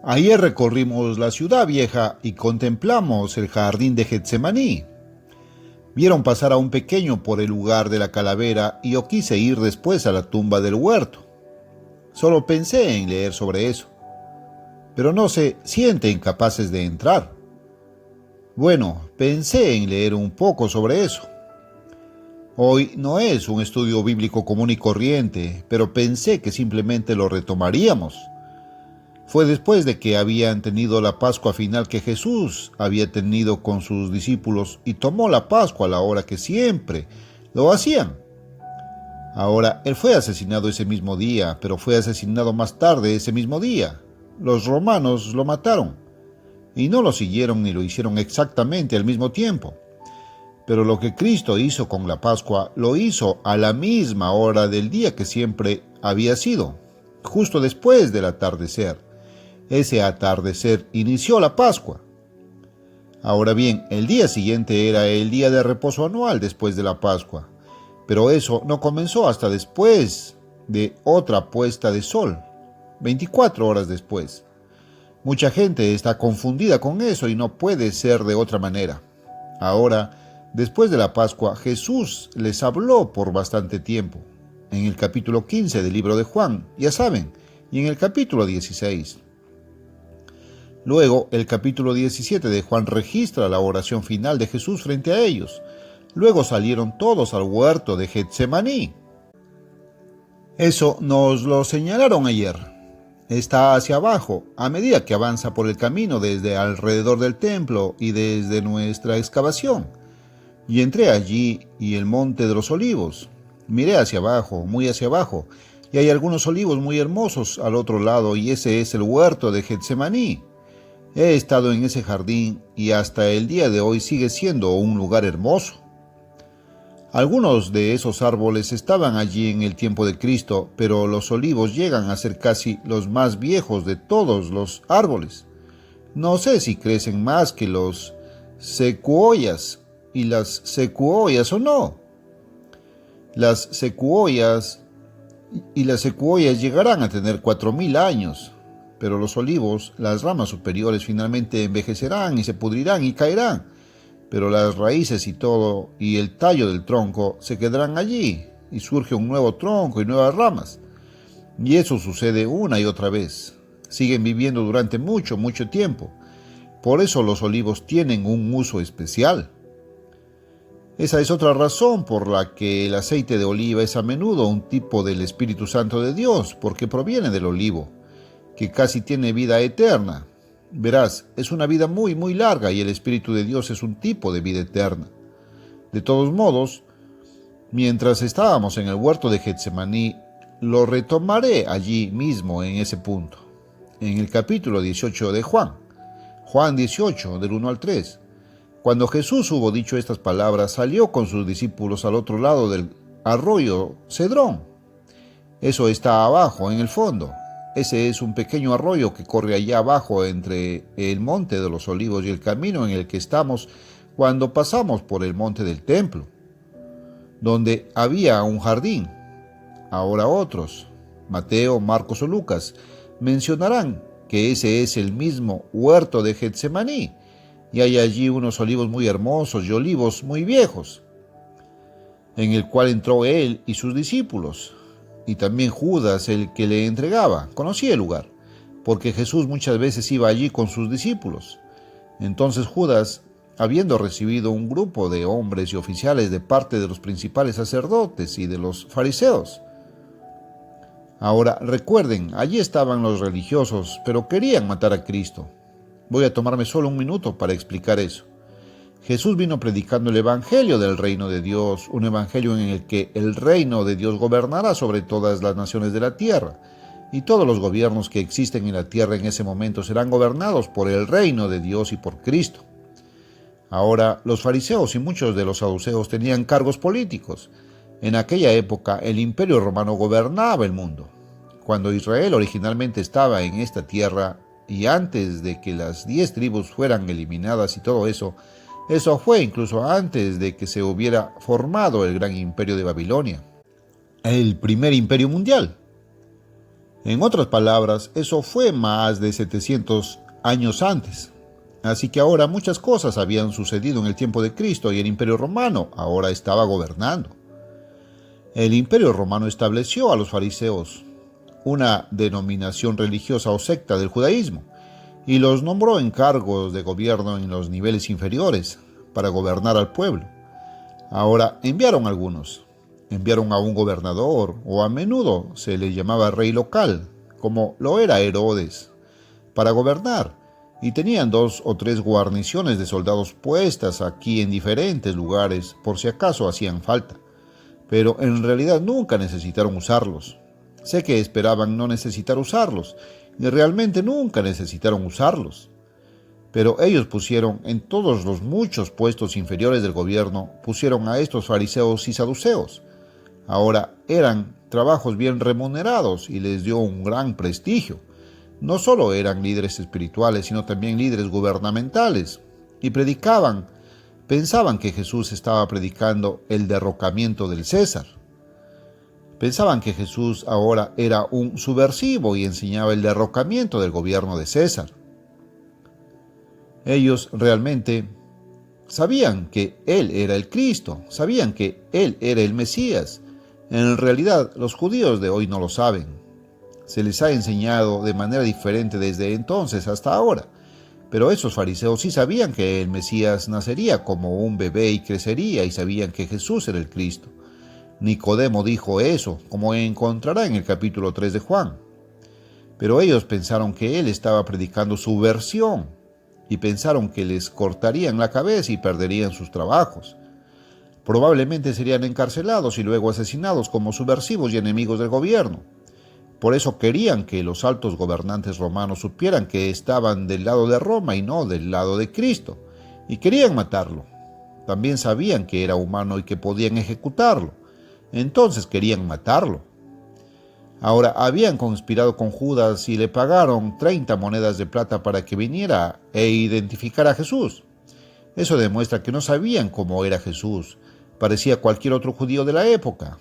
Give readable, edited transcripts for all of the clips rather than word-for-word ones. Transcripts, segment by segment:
Ayer recorrimos la ciudad vieja y contemplamos el jardín de Getsemaní. Vieron pasar a un pequeño por el lugar de la calavera y yo quise ir después a la tumba del huerto. Solo pensé en leer sobre eso, pero no se sienten capaces de entrar. Bueno, pensé en leer un poco sobre eso. Hoy no es un estudio bíblico común y corriente, pero pensé que simplemente lo retomaríamos. Fue después de que habían tenido la Pascua final que Jesús había tenido con sus discípulos y tomó la Pascua a la hora que siempre lo hacían. Ahora, él fue asesinado ese mismo día, pero fue asesinado más tarde ese mismo día. Los romanos lo mataron y no lo siguieron ni lo hicieron exactamente al mismo tiempo. Pero lo que Cristo hizo con la Pascua lo hizo a la misma hora del día que siempre había sido, justo después del atardecer. Ese atardecer inició la Pascua. Ahora bien, el día siguiente era el día de reposo anual después de la Pascua, pero eso no comenzó hasta después de otra puesta de sol, 24 horas después. Mucha gente está confundida con eso y no puede ser de otra manera. Ahora, después de la Pascua, Jesús les habló por bastante tiempo. En el capítulo 15 del libro de Juan, ya saben, y en el capítulo 16. Luego, el capítulo 17 de Juan registra la oración final de Jesús frente a ellos. Luego salieron todos al huerto de Getsemaní. Eso nos lo señalaron ayer. Está hacia abajo, a medida que avanza por el camino desde alrededor del templo y desde nuestra excavación. Y entré allí y el monte de los olivos. Miré hacia abajo, muy hacia abajo, y hay algunos olivos muy hermosos al otro lado, y ese es el huerto de Getsemaní. He estado en ese jardín y hasta el día de hoy sigue siendo un lugar hermoso. Algunos de esos árboles estaban allí en el tiempo de Cristo, pero los olivos llegan a ser casi los más viejos de todos los árboles. No sé si crecen más que los secuoyas y las secuoyas o no. Las secuoyas llegarán a tener 4000 años. Pero los olivos, las ramas superiores finalmente envejecerán y se pudrirán y caerán, pero las raíces y todo y el tallo del tronco se quedarán allí y surge un nuevo tronco y nuevas ramas. Y eso sucede una y otra vez. Siguen viviendo durante mucho, mucho tiempo. Por eso los olivos tienen un uso especial. Esa es otra razón por la que el aceite de oliva es a menudo un tipo del Espíritu Santo de Dios, porque proviene del olivo, que casi tiene vida eterna. Verás, es una vida muy, muy larga y el Espíritu de Dios es un tipo de vida eterna. De todos modos, mientras estábamos en el huerto de Getsemaní, lo retomaré allí mismo en ese punto. En el capítulo 18 de Juan 18, del 1 al 3. Cuando Jesús hubo dicho estas palabras, salió con sus discípulos al otro lado del arroyo Cedrón. Eso está abajo, en el fondo. Ese es un pequeño arroyo que corre allá abajo entre el monte de los olivos y el camino en el que estamos cuando pasamos por el monte del templo, donde había un jardín. Ahora otros, Mateo, Marcos o Lucas, mencionarán que ese es el mismo huerto de Getsemaní, y hay allí unos olivos muy hermosos y olivos muy viejos, en el cual entró él y sus discípulos. Y también Judas, el que le entregaba, conocía el lugar, porque Jesús muchas veces iba allí con sus discípulos. Entonces Judas, habiendo recibido un grupo de hombres y oficiales de parte de los principales sacerdotes y de los fariseos. Ahora, recuerden, allí estaban los religiosos, pero querían matar a Cristo. Voy a tomarme solo un minuto para explicar eso. Jesús vino predicando el evangelio del reino de Dios, un evangelio en el que el reino de Dios gobernará sobre todas las naciones de la tierra, y todos los gobiernos que existen en la tierra en ese momento serán gobernados por el reino de Dios y por Cristo. Ahora, los fariseos y muchos de los saduceos tenían cargos políticos. En aquella época, el Imperio Romano gobernaba el mundo. Cuando Israel originalmente estaba en esta tierra, y antes de que las 10 tribus fueran eliminadas y todo eso, eso fue incluso antes de que se hubiera formado el gran imperio de Babilonia, el primer imperio mundial. En otras palabras, eso fue más de 700 años antes. Así que ahora muchas cosas habían sucedido en el tiempo de Cristo y el Imperio Romano ahora estaba gobernando. El Imperio Romano estableció a los fariseos, una denominación religiosa o secta del judaísmo, y los nombró en cargos de gobierno en los niveles inferiores para gobernar al pueblo. Ahora enviaron algunos. Enviaron a un gobernador, o a menudo se le llamaba rey local, como lo era Herodes, para gobernar, y tenían 2 o 3 guarniciones de soldados puestas aquí en diferentes lugares por si acaso hacían falta, pero en realidad nunca necesitaron usarlos. Sé que esperaban no necesitar usarlos, y realmente nunca necesitaron usarlos. Pero ellos pusieron en todos los muchos puestos inferiores del gobierno, pusieron a estos fariseos y saduceos. Ahora eran trabajos bien remunerados y les dio un gran prestigio. No solo eran líderes espirituales, sino también líderes gubernamentales. Y pensaban que Jesús estaba predicando el derrocamiento del César. Pensaban que Jesús ahora era un subversivo y enseñaba el derrocamiento del gobierno de César. Ellos realmente sabían que Él era el Cristo, sabían que Él era el Mesías. En realidad, los judíos de hoy no lo saben. Se les ha enseñado de manera diferente desde entonces hasta ahora. Pero esos fariseos sí sabían que el Mesías nacería como un bebé y crecería, y sabían que Jesús era el Cristo. Nicodemo dijo eso, como encontrará en el capítulo 3 de Juan. Pero ellos pensaron que él estaba predicando su versión, y pensaron que les cortarían la cabeza y perderían sus trabajos. Probablemente serían encarcelados y luego asesinados como subversivos y enemigos del gobierno. Por eso querían que los altos gobernantes romanos supieran que estaban del lado de Roma y no del lado de Cristo, y querían matarlo. También sabían que era humano y que podían ejecutarlo. Entonces querían matarlo. Ahora habían conspirado con Judas y le pagaron 30 monedas de plata para que viniera e identificara a Jesús. Eso demuestra que no sabían cómo era Jesús. Parecía cualquier otro judío de la época.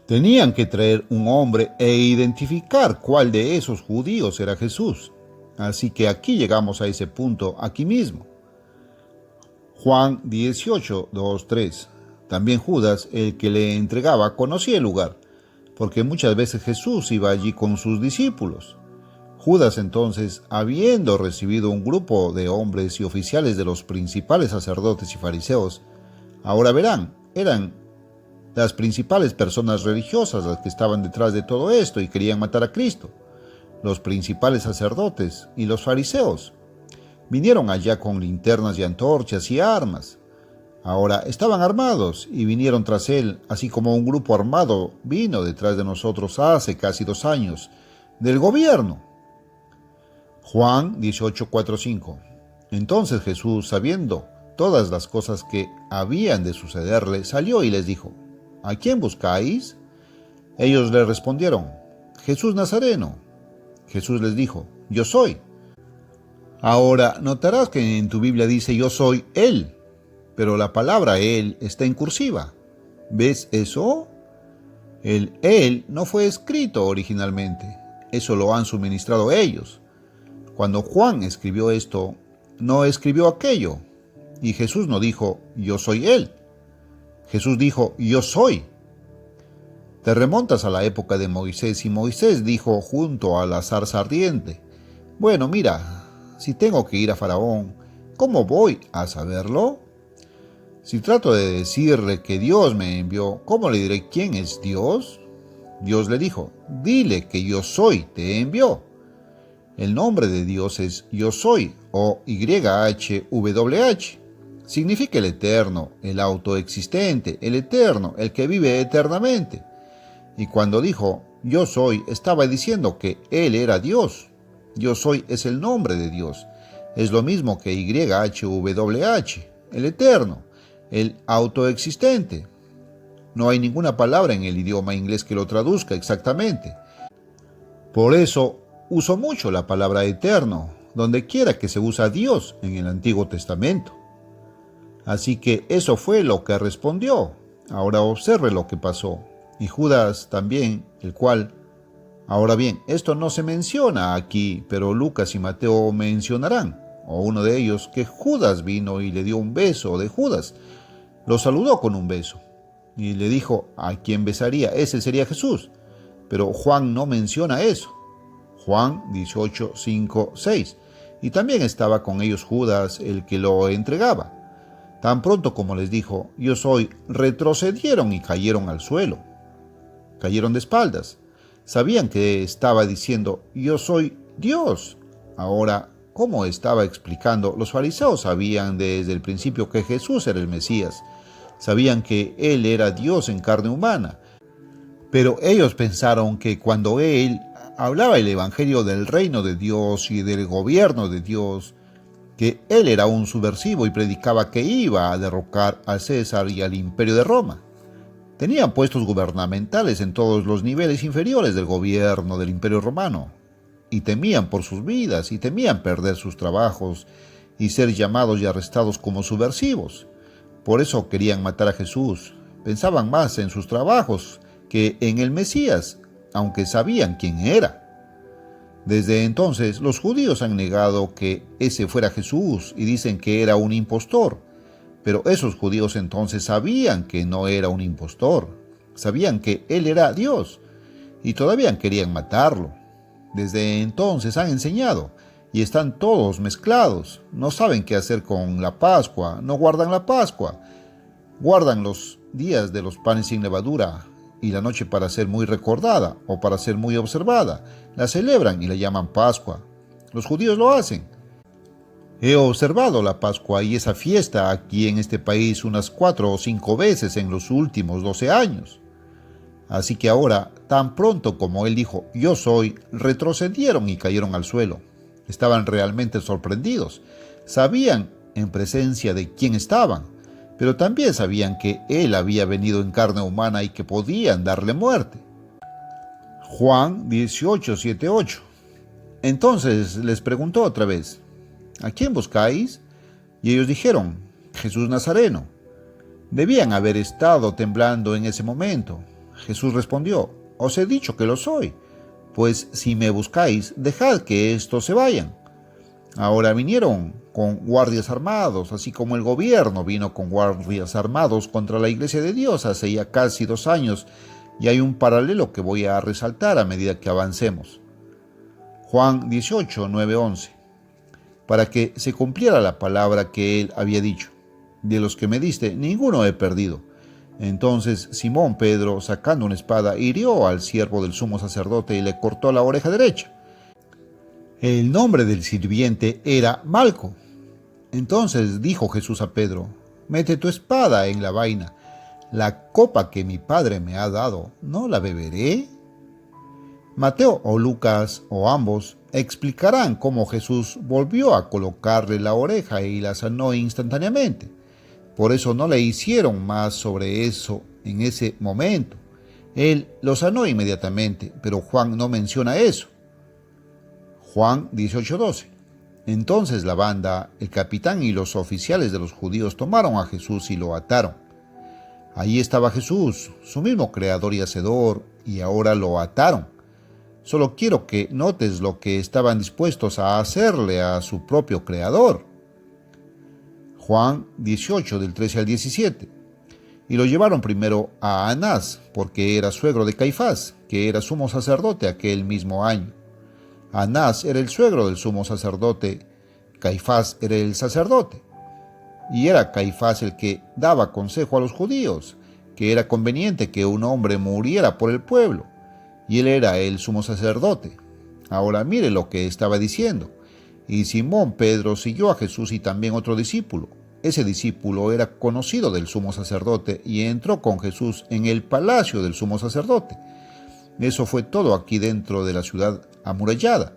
Tenían que traer un hombre e identificar cuál de esos judíos era Jesús. Así que aquí llegamos a ese punto, aquí mismo. Juan 18, 2, 3. También Judas, el que le entregaba, conocía el lugar, porque muchas veces Jesús iba allí con sus discípulos. Judas entonces, habiendo recibido un grupo de hombres y oficiales de los principales sacerdotes y fariseos, ahora verán, eran las principales personas religiosas las que estaban detrás de todo esto y querían matar a Cristo. Los principales sacerdotes y los fariseos vinieron allá con linternas y antorchas y armas. Ahora estaban armados y vinieron tras él, así como un grupo armado vino detrás de nosotros hace casi 2 años, del gobierno. Juan 18, 4, 5. Entonces Jesús, sabiendo todas las cosas que habían de sucederle, salió y les dijo: ¿A quién buscáis? Ellos le respondieron: Jesús Nazareno. Jesús les dijo: Yo soy. Ahora notarás que en tu Biblia dice yo soy Él, pero la palabra Él está en cursiva. ¿Ves eso? El Él no fue escrito originalmente, eso lo han suministrado ellos. Cuando Juan escribió esto, no escribió aquello, y Jesús no dijo yo soy Él. Jesús dijo yo soy. Te remontas a la época de Moisés y Moisés dijo junto a la zarza ardiente: bueno, mira, si tengo que ir a Faraón, ¿cómo voy a saberlo? Si trato de decirle que Dios me envió, ¿cómo le diré quién es Dios? Dios le dijo: dile que yo soy, te envió. El nombre de Dios es Yo Soy, o YHWH. Significa el eterno, el autoexistente, el eterno, el que vive eternamente. Y cuando dijo Yo Soy, estaba diciendo que Él era Dios. Yo Soy es el nombre de Dios. Es lo mismo que YHWH, el eterno, el autoexistente. No hay ninguna palabra en el idioma inglés que lo traduzca exactamente. Por eso uso mucho la palabra eterno, donde quiera que se usa Dios en el Antiguo Testamento. Así que eso fue lo que respondió. Ahora observe lo que pasó. Y Judas también, el cual Ahora bien, esto no se menciona aquí, pero Lucas y Mateo mencionarán, o uno de ellos, que Judas vino y le dio un beso de Judas. Lo saludó con un beso y le dijo a quién besaría. Ese sería Jesús. Pero Juan no menciona eso. Juan 18, 5, 6. Y también estaba con ellos Judas, el que lo entregaba. Tan pronto como les dijo, yo soy, retrocedieron y cayeron al suelo. Cayeron de espaldas. Sabían que estaba diciendo, yo soy Dios. Ahora, como estaba explicando, los fariseos sabían desde el principio que Jesús era el Mesías. Sabían que Él era Dios en carne humana. Pero ellos pensaron que cuando Él hablaba el evangelio del reino de Dios y del gobierno de Dios, que Él era un subversivo y predicaba que iba a derrocar a César y al imperio de Roma. Tenían puestos gubernamentales en todos los niveles inferiores del gobierno del imperio romano, y temían por sus vidas, y temían perder sus trabajos y ser llamados y arrestados como subversivos. Por eso querían matar a Jesús. Pensaban más en sus trabajos que en el Mesías, aunque sabían quién era. Desde entonces, los judíos han negado que ese fuera Jesús y dicen que era un impostor. Pero esos judíos entonces sabían que no era un impostor. Sabían que Él era Dios y todavía querían matarlo. Desde entonces han enseñado y están todos mezclados. No saben qué hacer con la Pascua, no guardan la Pascua. Guardan los días de los panes sin levadura y la noche para ser muy recordada o para ser muy observada. La celebran y la llaman Pascua. Los judíos lo hacen. He observado la Pascua y esa fiesta aquí en este país unas 4 o 5 veces en los últimos 12 años. Así que ahora, tan pronto como Él dijo, yo soy, retrocedieron y cayeron al suelo. Estaban realmente sorprendidos. Sabían en presencia de quién estaban, pero también sabían que Él había venido en carne humana y que podían darle muerte. Juan 18, 7, 8. Entonces les preguntó otra vez, ¿a quién buscáis? Y ellos dijeron, Jesús Nazareno. Debían haber estado temblando en ese momento. Jesús respondió, os he dicho que lo soy, pues si me buscáis, dejad que estos se vayan. Ahora vinieron con guardias armados, así como el gobierno vino con guardias armados contra la Iglesia de Dios hace ya casi 2 años, y hay un paralelo que voy a resaltar a medida que avancemos. Juan 18, 9, 11. Para que se cumpliera la palabra que Él había dicho, de los que me diste, ninguno he perdido. Entonces Simón Pedro, sacando una espada, hirió al siervo del sumo sacerdote y le cortó la oreja derecha. El nombre del sirviente era Malco. Entonces dijo Jesús a Pedro, mete tu espada en la vaina. La copa que mi Padre me ha dado, ¿no la beberé? Mateo o Lucas, o ambos, explicarán cómo Jesús volvió a colocarle la oreja y la sanó instantáneamente. Por eso no le hicieron más sobre eso en ese momento. Él lo sanó inmediatamente, pero Juan no menciona eso. Juan 18:12. Entonces la banda, el capitán y los oficiales de los judíos tomaron a Jesús y lo ataron. Allí estaba Jesús, su mismo creador y hacedor, y ahora lo ataron. Solo quiero que notes lo que estaban dispuestos a hacerle a su propio creador. Juan 18, del 13 al 17. Y lo llevaron primero a Anás, porque era suegro de Caifás, que era sumo sacerdote aquel mismo año. Anás era el suegro del sumo sacerdote, Caifás era el sacerdote. Y era Caifás el que daba consejo a los judíos, que era conveniente que un hombre muriera por el pueblo, y él era el sumo sacerdote. Ahora mire lo que estaba diciendo. Y Simón Pedro siguió a Jesús y también otro discípulo. Ese discípulo era conocido del sumo sacerdote y entró con Jesús en el palacio del sumo sacerdote. Eso fue todo aquí dentro de la ciudad amurallada.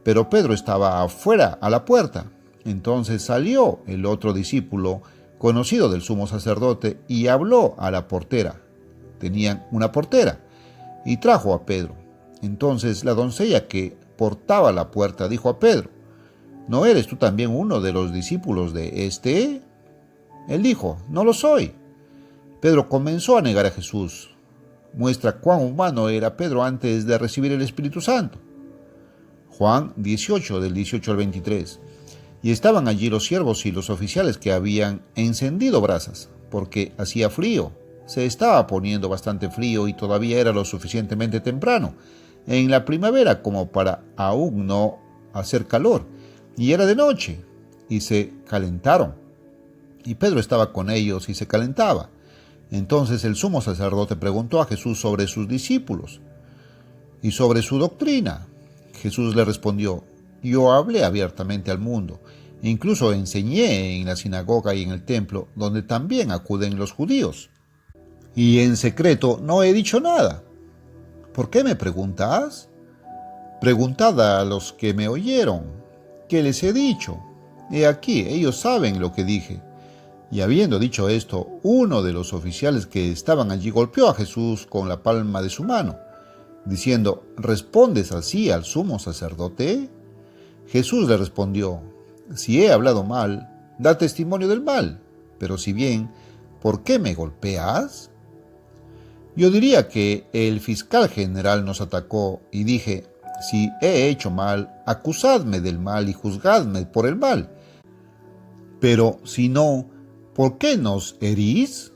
Pero Pedro estaba afuera, a la puerta. Entonces salió el otro discípulo, conocido del sumo sacerdote, y habló a la portera. Tenían una portera, y trajo a Pedro. Entonces la doncella que portaba la puerta dijo a Pedro, ¿no eres tú también uno de los discípulos de este? Él dijo, no lo soy. Pedro comenzó a negar a Jesús. muestra cuán humano era Pedro antes de recibir el Espíritu Santo. Juan 18, del 18 al 23. Y estaban allí los siervos y los oficiales que habían encendido brasas, porque hacía frío. Se estaba poniendo bastante frío y todavía era lo suficientemente temprano, en la primavera como para aún no hacer calor, y era de noche, y se calentaron. Y Pedro estaba con ellos y se calentaba. Entonces el sumo sacerdote preguntó a Jesús sobre sus discípulos y sobre su doctrina. Jesús le respondió: yo hablé abiertamente al mundo, incluso enseñé en la sinagoga y en el templo, donde también acuden los judíos. Y en secreto no he dicho nada. ¿Por qué me preguntas? Preguntad a los que me oyeron. ¿Qué les he dicho? He aquí, ellos saben lo que dije. Y habiendo dicho esto, uno de los oficiales que estaban allí golpeó a Jesús con la palma de su mano, diciendo: ¿respondes así al sumo sacerdote? Jesús le respondió: si he hablado mal, da testimonio del mal, pero si bien, ¿por qué me golpeas? Yo diría que el fiscal general nos atacó y dije: si he hecho mal, acusadme del mal y juzgadme por el mal. Pero si no, ¿por qué nos herís?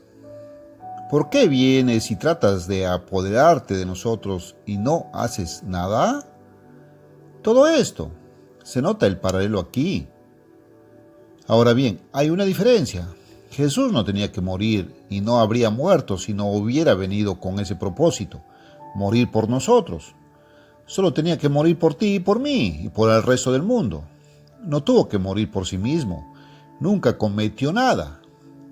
¿Por qué vienes y tratas de apoderarte de nosotros y no haces nada? Todo esto, se nota el paralelo aquí. Ahora bien, hay una diferencia. Jesús no tenía que morir y no habría muerto si no hubiera venido con ese propósito, morir por nosotros. Solo tenía que morir por ti y por mí y por el resto del mundo. No tuvo que morir por sí mismo. Nunca cometió nada.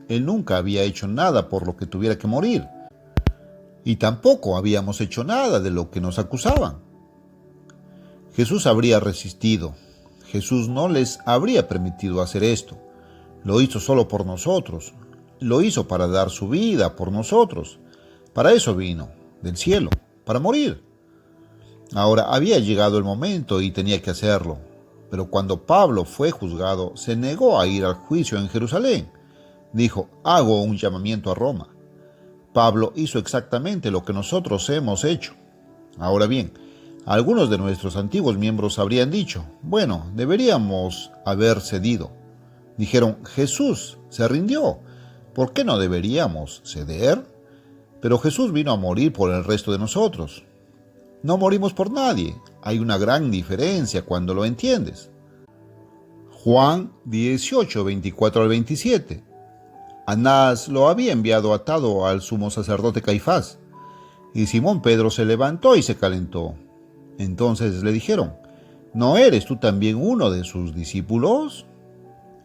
Él nunca había hecho nada por lo que tuviera que morir. Y tampoco habíamos hecho nada de lo que nos acusaban. Jesús habría resistido. Jesús no les habría permitido hacer esto. Lo hizo solo por nosotros. Lo hizo para dar su vida por nosotros. Para eso vino, del cielo, para morir. Ahora había llegado el momento y tenía que hacerlo. Pero cuando Pablo fue juzgado, se negó a ir al juicio en Jerusalén. Dijo: hago un llamamiento a Roma. Pablo hizo exactamente lo que nosotros hemos hecho. Ahora bien, algunos de nuestros antiguos miembros habrían dicho: bueno, deberíamos haber cedido. Dijeron: Jesús se rindió, ¿por qué no deberíamos ceder? Pero Jesús vino a morir por el resto de nosotros. No morimos por nadie. Hay una gran diferencia cuando lo entiendes. Juan 18, 24 al 27. Anás lo había enviado atado al sumo sacerdote Caifás, y Simón Pedro se levantó y se calentó. Entonces le dijeron: ¿no eres tú también uno de sus discípulos?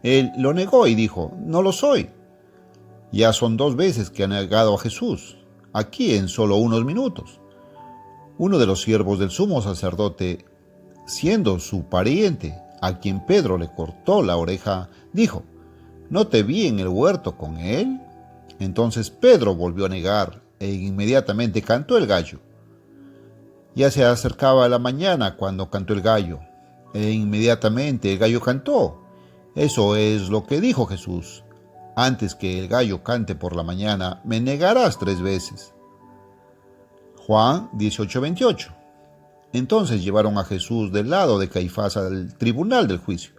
Él lo negó y dijo: no lo soy. Ya son 2 veces que ha negado a Jesús, aquí en solo unos minutos. Uno de los siervos del sumo sacerdote, siendo su pariente, a quien Pedro le cortó la oreja, dijo: ¿no te vi en el huerto con él? Entonces Pedro volvió a negar e inmediatamente cantó el gallo. Ya se acercaba la mañana cuando cantó el gallo, e inmediatamente el gallo cantó. Eso es lo que dijo Jesús: antes que el gallo cante por la mañana, me negarás 3 veces. Juan 18:28. Entonces llevaron a Jesús del lado de Caifás al tribunal del juicio.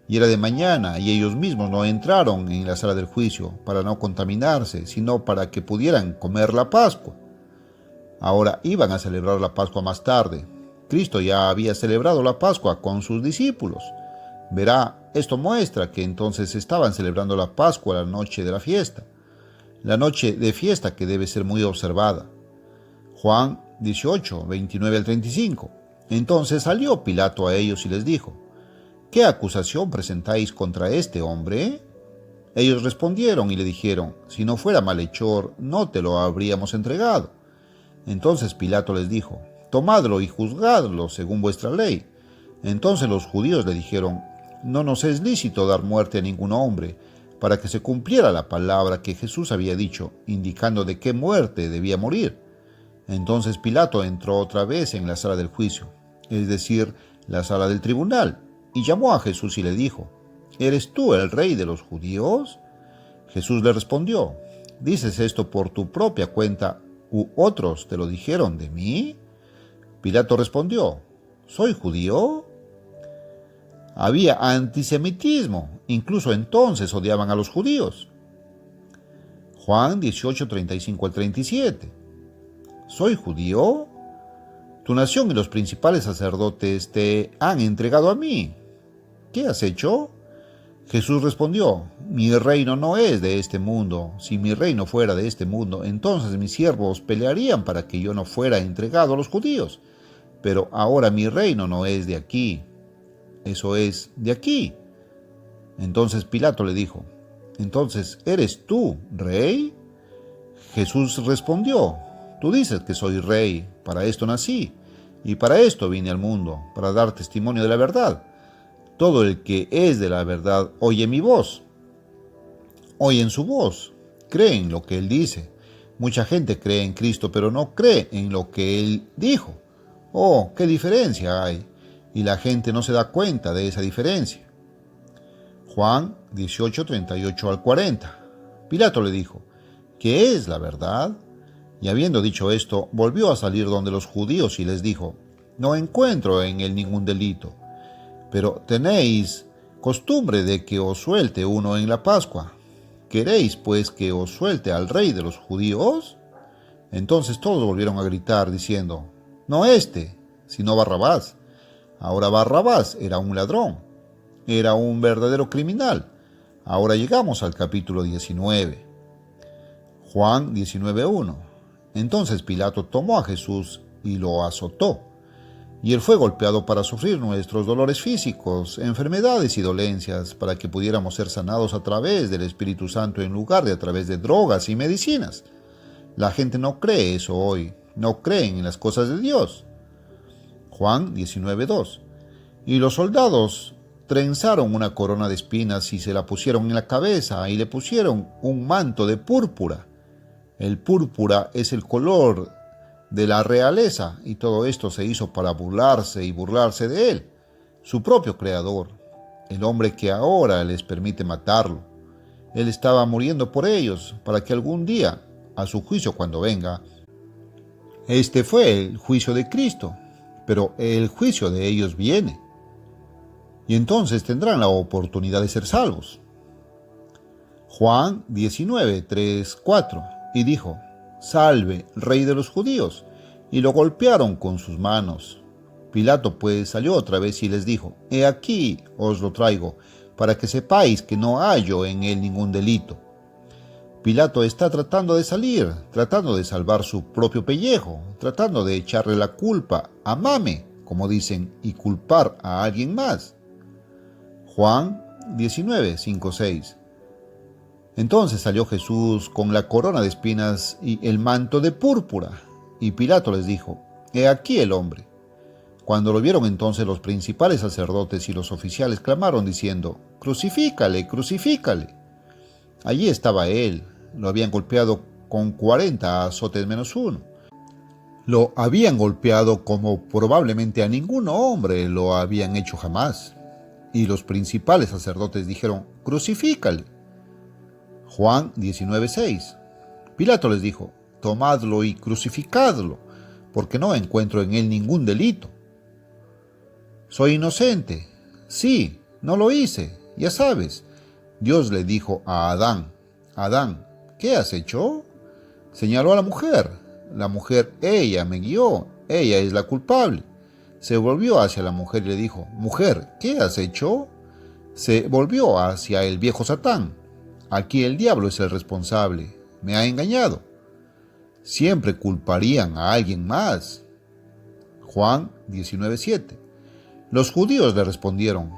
Y era de mañana, y ellos mismos no entraron en la sala del juicio para no contaminarse, sino para que pudieran comer la Pascua. Ahora iban a celebrar la Pascua más tarde. Cristo ya había celebrado la Pascua con sus discípulos. Verá, esto muestra que entonces estaban celebrando la Pascua la noche de la fiesta. La noche de fiesta que debe ser muy observada. Juan 18, 29 al 35. Entonces salió Pilato a ellos y les dijo: ¿qué acusación presentáis contra este hombre? Ellos respondieron y le dijeron: si no fuera malhechor, no te lo habríamos entregado. Entonces Pilato les dijo: tomadlo y juzgadlo según vuestra ley. Entonces los judíos le dijeron: no nos es lícito dar muerte a ningún hombre, para que se cumpliera la palabra que Jesús había dicho, indicando de qué muerte debía morir. Entonces Pilato entró otra vez en la sala del juicio, es decir, la sala del tribunal, y llamó a Jesús y le dijo: ¿eres tú el rey de los judíos? Jesús le respondió: ¿dices esto por tu propia cuenta u otros te lo dijeron de mí? Pilato respondió, ¿soy judío? Había antisemitismo, incluso entonces odiaban a los judíos. Juan 18, 35 al 37. ¿Soy judío? Tu nación y los principales sacerdotes te han entregado a mí. ¿Qué has hecho? Jesús respondió, mi reino no es de este mundo. Si mi reino fuera de este mundo, entonces mis siervos pelearían para que yo no fuera entregado a los judíos. Pero ahora mi reino no es de aquí. Eso es de aquí. Entonces Pilato le dijo, ¿entonces eres tú rey? Jesús respondió, tú dices que soy rey, para esto nací, y para esto vine al mundo, para dar testimonio de la verdad. Todo el que es de la verdad oye mi voz. Oyen su voz, creen lo que él dice. Mucha gente cree en Cristo, pero no cree en lo que él dijo. Oh, qué diferencia hay. Y la gente no se da cuenta de esa diferencia. Juan 18, 38 al 40. Pilato le dijo, ¿qué es la verdad? Y habiendo dicho esto, volvió a salir donde los judíos y les dijo, no encuentro en él ningún delito. Pero tenéis costumbre de que os suelte uno en la Pascua. ¿Queréis, pues, que os suelte al rey de los judíos? Entonces todos volvieron a gritar, diciendo, no este, sino Barrabás. Ahora Barrabás era un ladrón, era un verdadero criminal. Ahora llegamos al capítulo 19. Juan 19:1. Entonces Pilato tomó a Jesús y lo azotó. Y él fue golpeado para sufrir nuestros dolores físicos, enfermedades y dolencias, para que pudiéramos ser sanados a través del Espíritu Santo en lugar de a través de drogas y medicinas. La gente no cree eso hoy, no creen en las cosas de Dios. Juan 19:2. Y los soldados trenzaron una corona de espinas y se la pusieron en la cabeza y le pusieron un manto de púrpura. El púrpura es el color de la realeza, y todo esto se hizo para burlarse y burlarse de él, su propio creador, el hombre que ahora les permite matarlo. Él estaba muriendo por ellos, para que algún día, a su juicio cuando venga, este fue el juicio de Cristo, pero el juicio de ellos viene, y entonces tendrán la oportunidad de ser salvos. Juan 19, 3, 4, y dijo, salve, rey de los judíos, y lo golpearon con sus manos. Pilato pues salió otra vez y les dijo, he aquí os lo traigo, para que sepáis que no hallo en él ningún delito. Pilato está tratando de salir, tratando de salvar su propio pellejo, tratando de echarle la culpa a Mame, como dicen, y culpar a alguien más. Juan 19, 5, 6. Entonces salió Jesús con la corona de espinas y el manto de púrpura, y Pilato les dijo, he aquí el hombre. Cuando lo vieron entonces los principales sacerdotes y los oficiales clamaron diciendo, crucifícale, crucifícale. Allí estaba él, lo habían golpeado con 40 azotes menos uno. Lo habían golpeado como probablemente a ningún hombre lo habían hecho jamás. Y los principales sacerdotes dijeron, crucifícale. Juan 19:6. Pilato les dijo, tomadlo y crucificadlo, porque no encuentro en él ningún delito. Soy inocente. Sí, no lo hice, ya sabes. Dios le dijo a Adán, Adán, ¿qué has hecho? Señaló a la mujer. La mujer, ella me guió, ella es la culpable. Se volvió hacia la mujer y le dijo, mujer, ¿qué has hecho? Se volvió hacia el viejo Satán. Aquí el diablo es el responsable, me ha engañado. Siempre culparían a alguien más. Juan 19:7. Los judíos le respondieron,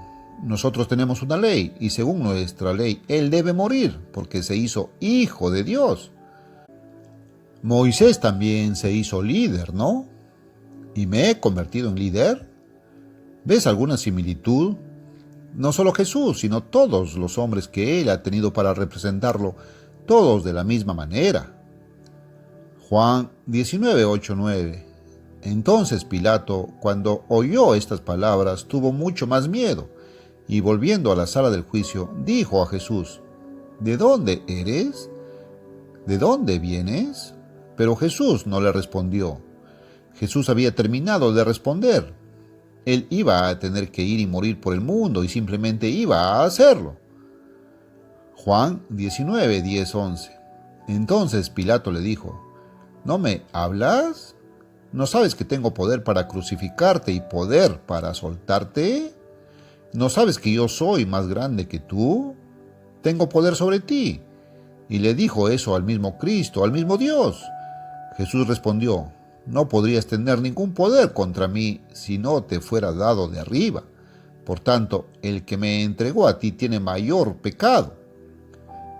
nosotros tenemos una ley, y según nuestra ley, él debe morir, porque se hizo hijo de Dios. Moisés también se hizo líder, ¿no? ¿Y me he convertido en líder? ¿Ves alguna similitud? No solo Jesús, sino todos los hombres que él ha tenido para representarlo, todos de la misma manera. Juan 19:8-9. Entonces Pilato, cuando oyó estas palabras, tuvo mucho más miedo, y volviendo a la sala del juicio, dijo a Jesús, ¿de dónde eres? ¿De dónde vienes? Pero Jesús no le respondió. Jesús había terminado de responder. Él iba a tener que ir y morir por el mundo y simplemente iba a hacerlo. Juan 19, 10, 11. Entonces Pilato le dijo: ¿No me hablas? ¿No sabes que tengo poder para crucificarte y poder para soltarte? ¿No sabes que yo soy más grande que tú? Tengo poder sobre ti. Y le dijo eso al mismo Cristo, al mismo Dios. Jesús respondió: no podrías tener ningún poder contra mí si no te fuera dado de arriba. Por tanto, el que me entregó a ti tiene mayor pecado.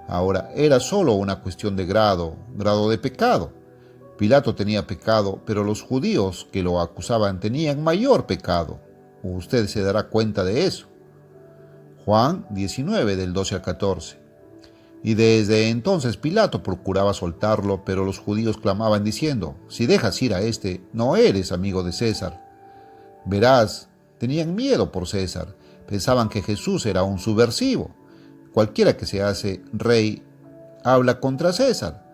Ahora, era solo una cuestión de grado de pecado. Pilato tenía pecado, pero los judíos que lo acusaban tenían mayor pecado. Usted se dará cuenta de eso. Juan 19, del 12 al 14. Y desde entonces Pilato procuraba soltarlo, pero los judíos clamaban diciendo: si dejas ir a este, no eres amigo de César. Verás, tenían miedo por César, pensaban que Jesús era un subversivo. Cualquiera que se hace rey habla contra César.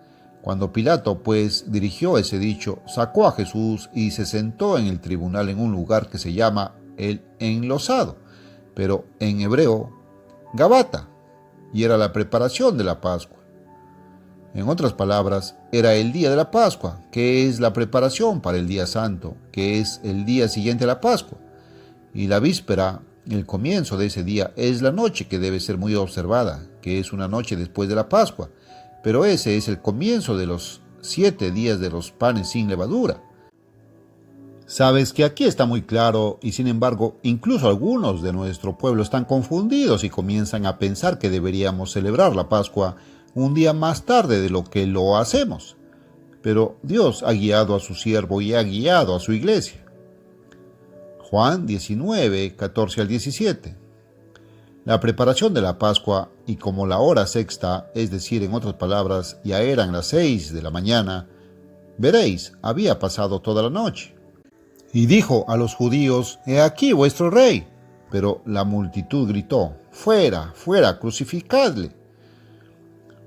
Cuando Pilato, pues, dirigió ese dicho, sacó a Jesús y se sentó en el tribunal en un lugar que se llama el Enlosado, pero en hebreo, Gabata, y era la preparación de la Pascua. En otras palabras, era el día de la Pascua, que es la preparación para el día santo, que es el día siguiente a la Pascua. Y la víspera, el comienzo de ese día, es la noche que debe ser muy observada, que es una noche después de la Pascua. Pero ese es el comienzo de los 7 días de los panes sin levadura. Sabes que aquí está muy claro y sin embargo incluso algunos de nuestro pueblo están confundidos y comienzan a pensar que deberíamos celebrar la Pascua un día más tarde de lo que lo hacemos. Pero Dios ha guiado a su siervo y ha guiado a su iglesia. Juan 19, 14 al 17. La preparación de la Pascua, y como la hora sexta, es decir, en otras palabras, ya eran las 6 de la mañana, veréis, había pasado toda la noche. Y dijo a los judíos: he aquí vuestro rey. Pero la multitud gritó: fuera, fuera, crucificadle.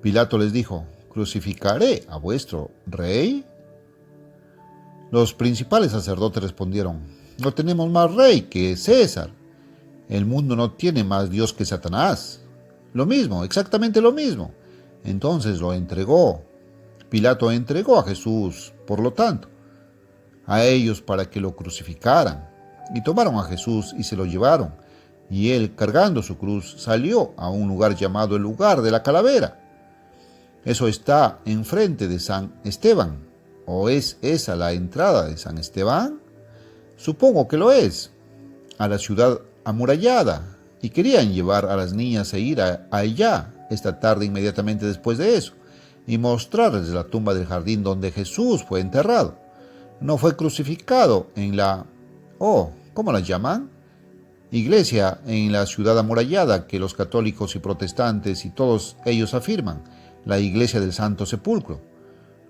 Pilato les dijo: ¿crucificaré a vuestro rey? Los principales sacerdotes respondieron: no tenemos más rey que César. El mundo no tiene más Dios que Satanás. Lo mismo, exactamente lo mismo. Entonces lo entregó. Pilato entregó a Jesús, por lo tanto, a ellos para que lo crucificaran. Y tomaron a Jesús y se lo llevaron. Y él, cargando su cruz, salió a un lugar llamado el lugar de la calavera. Eso está enfrente de San Esteban. ¿O es esa la entrada de San Esteban? Supongo que lo es. A la ciudad amurallada, y querían llevar a las niñas e ir allá esta tarde inmediatamente después de eso, y mostrarles la tumba del jardín donde Jesús fue enterrado. No fue crucificado en la, ¿cómo la llaman? Iglesia en la ciudad amurallada, que los católicos y protestantes y todos ellos afirman, la iglesia del Santo Sepulcro.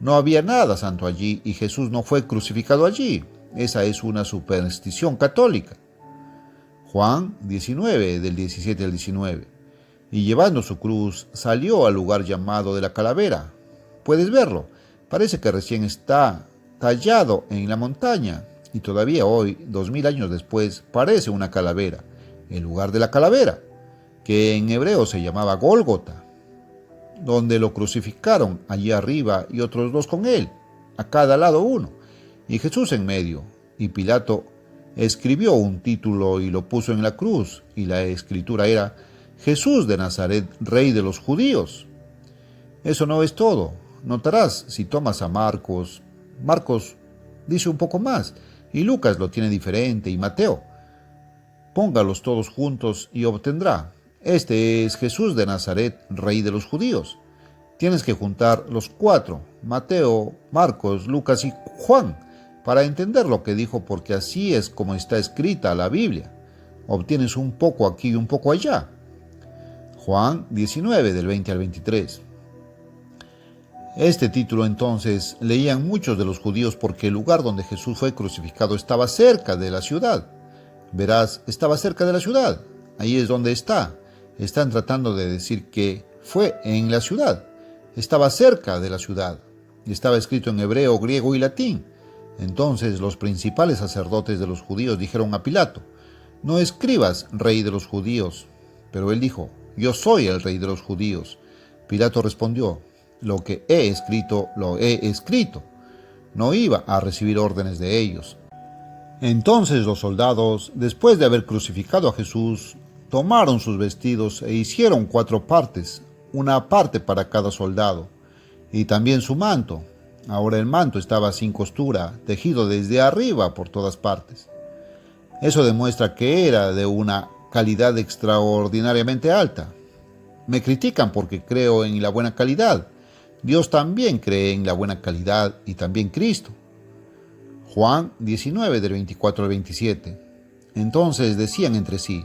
No había nada santo allí y Jesús no fue crucificado allí. Esa es una superstición católica. Juan 19, del 17 al 19. Y llevando su cruz, salió al lugar llamado de la calavera. Puedes verlo, parece que recién está tallado en la montaña, y todavía hoy, 2000 años después, parece una calavera, el lugar de la calavera, que en hebreo se llamaba Gólgota, donde lo crucificaron allí arriba y otros 2 con él, a cada lado uno, y Jesús en medio, y Pilato escribió un título y lo puso en la cruz, y la escritura era: Jesús de Nazaret, Rey de los Judíos. Eso no es todo. Notarás si tomas a Marcos dice un poco más, y Lucas lo tiene diferente, y Mateo. Póngalos todos juntos y obtendrá: este es Jesús de Nazaret, Rey de los Judíos. Tienes que juntar los 4, Mateo, Marcos, Lucas y Juan, para entender lo que dijo, porque así es como está escrita la Biblia. Obtienes un poco aquí y un poco allá. Juan 19, del 20 al 23. Este título entonces leían muchos de los judíos porque el lugar donde Jesús fue crucificado estaba cerca de la ciudad. Verás, estaba cerca de la ciudad. Ahí es donde está. Están tratando de decir que fue en la ciudad. Estaba cerca de la ciudad. y estaba escrito en hebreo, griego y latín. Entonces los principales sacerdotes de los judíos dijeron a Pilato: «No escribas, rey de los judíos». Pero él dijo: «Yo soy el rey de los judíos». Pilato respondió: «Lo que he escrito, lo he escrito». No iba a recibir órdenes de ellos. Entonces los soldados, después de haber crucificado a Jesús, tomaron sus vestidos e hicieron 4 partes, una parte para cada soldado, y también su manto. Ahora el manto estaba sin costura, tejido desde arriba por todas partes. Eso demuestra que era de una calidad extraordinariamente alta. Me critican porque creo en la buena calidad. Dios también cree en la buena calidad y también Cristo. Juan 19, del 24 al 27. Entonces decían entre sí: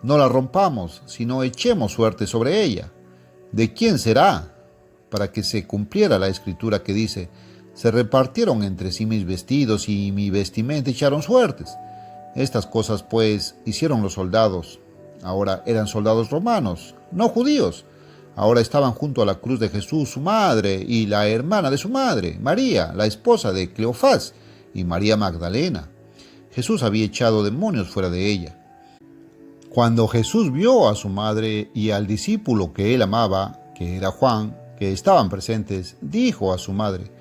«No la rompamos, sino echemos suerte sobre ella. ¿De quién será?», para que se cumpliera la escritura que dice: «Se repartieron entre sí mis vestidos y mi vestimenta echaron suertes». Estas cosas pues hicieron los soldados. Ahora eran soldados romanos, no judíos. Ahora estaban junto a la cruz de Jesús su madre y la hermana de su madre, María, la esposa de Cleofás, y María Magdalena. Jesús había echado demonios fuera de ella. Cuando Jesús vio a su madre y al discípulo que él amaba, que era Juan, que estaban presentes, dijo a su madre: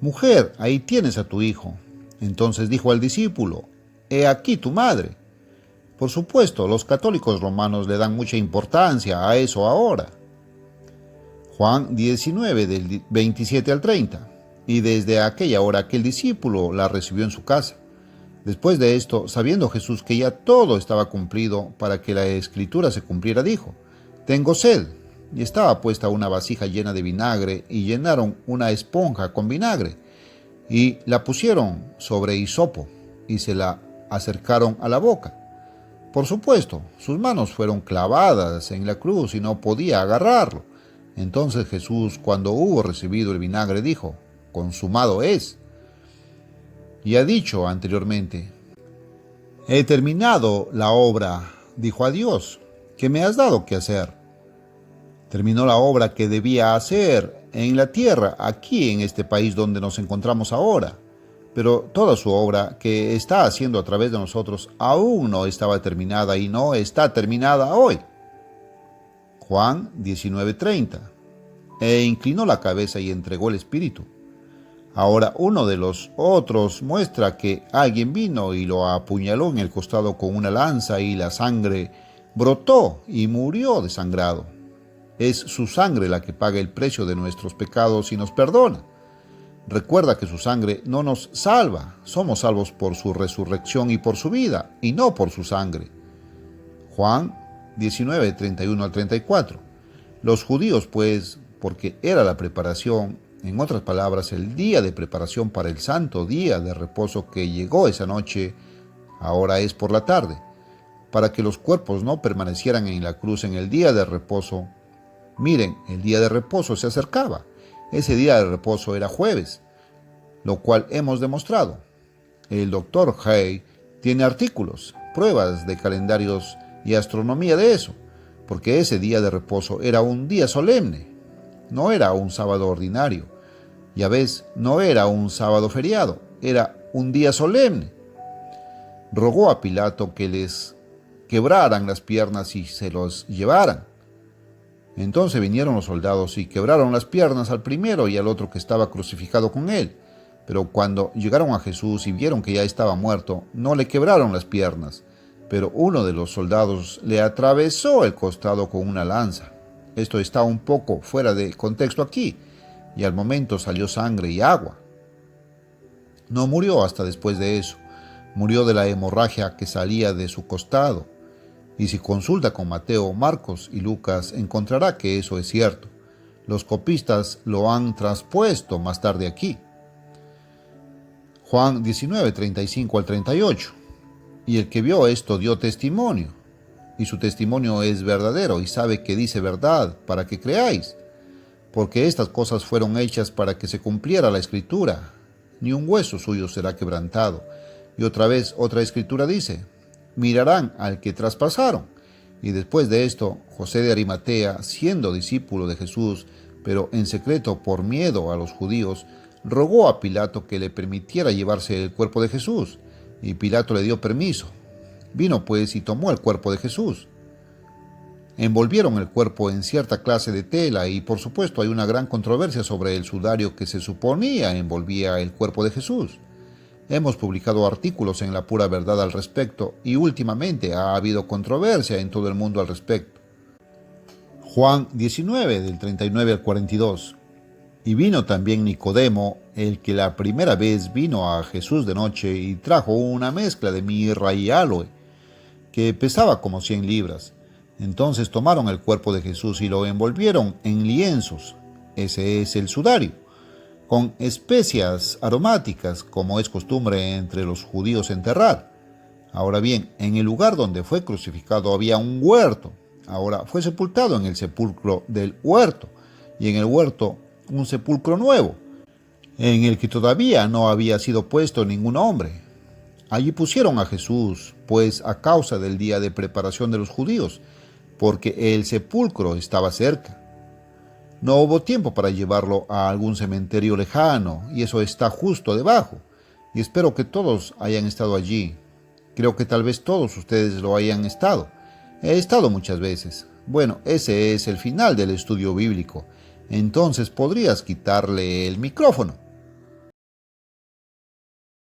«Mujer, ahí tienes a tu hijo». Entonces dijo al discípulo: «He aquí tu madre». Por supuesto, los católicos romanos le dan mucha importancia a eso ahora. Juan 19, del 27 al 30. Y desde aquella hora aquel discípulo la recibió en su casa. Después de esto, sabiendo Jesús que ya todo estaba cumplido para que la escritura se cumpliera, dijo: «Tengo sed». Y estaba puesta una vasija llena de vinagre, y llenaron una esponja con vinagre, y la pusieron sobre hisopo, y se la acercaron a la boca. Por supuesto, sus manos fueron clavadas en la cruz y no podía agarrarlo. Entonces Jesús, cuando hubo recibido el vinagre, dijo: «Consumado es». Y ha dicho anteriormente: «He terminado la obra», dijo a Dios, «que me has dado que hacer». Terminó la obra que debía hacer en la tierra, aquí en este país donde nos encontramos ahora. Pero toda su obra que está haciendo a través de nosotros aún no estaba terminada y no está terminada hoy. Juan 19:30. E inclinó la cabeza y entregó el espíritu. Ahora uno de los otros muestra que alguien vino y lo apuñaló en el costado con una lanza, y la sangre brotó y murió desangrado. Es su sangre la que paga el precio de nuestros pecados y nos perdona. Recuerda que su sangre no nos salva, somos salvos por su resurrección y por su vida, y no por su sangre. Juan 19, 31 al 34. Los judíos, pues, porque era la preparación, en otras palabras, el día de preparación para el santo día de reposo que llegó esa noche, ahora es por la tarde, para que los cuerpos no permanecieran en la cruz en el día de reposo. Miren, el día de reposo se acercaba. Ese día de reposo era jueves, lo cual hemos demostrado. El doctor Hay tiene artículos, pruebas de calendarios y astronomía de eso, porque ese día de reposo era un día solemne, no era un sábado ordinario. Ya ves, no era un sábado feriado, era un día solemne. Rogó a Pilato que les quebraran las piernas y se los llevaran. Entonces vinieron los soldados y quebraron las piernas al primero y al otro que estaba crucificado con él. Pero cuando llegaron a Jesús y vieron que ya estaba muerto, no le quebraron las piernas. Pero uno de los soldados le atravesó el costado con una lanza. Esto está un poco fuera de contexto aquí, y al momento salió sangre y agua. No murió hasta después de eso. Murió de la hemorragia que salía de su costado. Y si consulta con Mateo, Marcos y Lucas, encontrará que eso es cierto. Los copistas lo han traspuesto más tarde aquí. Juan 19, 35 al 38. Y el que vio esto dio testimonio, y su testimonio es verdadero, y sabe que dice verdad, para que creáis. Porque estas cosas fueron hechas para que se cumpliera la escritura. Ni un hueso suyo será quebrantado. Y otra vez, otra escritura dice: mirarán al que traspasaron. Y después de esto, José de Arimatea, siendo discípulo de Jesús, pero en secreto, por miedo a los judíos, rogó a Pilato que le permitiera llevarse el cuerpo de Jesús, y Pilato le dio permiso. Vino pues y tomó el cuerpo de Jesús. Envolvieron el cuerpo en cierta clase de tela y por supuesto hay una gran controversia sobre el sudario que se suponía envolvía el cuerpo de Jesús. Hemos publicado artículos en La Pura Verdad al respecto y últimamente ha habido controversia en todo el mundo al respecto. Juan 19, del 39 al 42. Y vino también Nicodemo, el que la primera vez vino a Jesús de noche y trajo una mezcla de mirra y aloe, que pesaba como 100 libras. Entonces tomaron el cuerpo de Jesús y lo envolvieron en lienzos, ese es el sudario, con especias aromáticas, como es costumbre entre los judíos enterrar. Ahora bien, en el lugar donde fue crucificado había un huerto. Ahora fue sepultado en el sepulcro del huerto, y en el huerto un sepulcro nuevo, en el que todavía no había sido puesto ningún hombre. Allí pusieron a Jesús, pues a causa del día de preparación de los judíos, porque el sepulcro estaba cerca. No hubo tiempo para llevarlo a algún cementerio lejano, y eso está justo debajo, y espero que todos hayan estado allí. Creo que tal vez todos ustedes lo hayan estado. He estado muchas veces. Bueno, ese es el final del estudio bíblico. Entonces podrías quitarle el micrófono.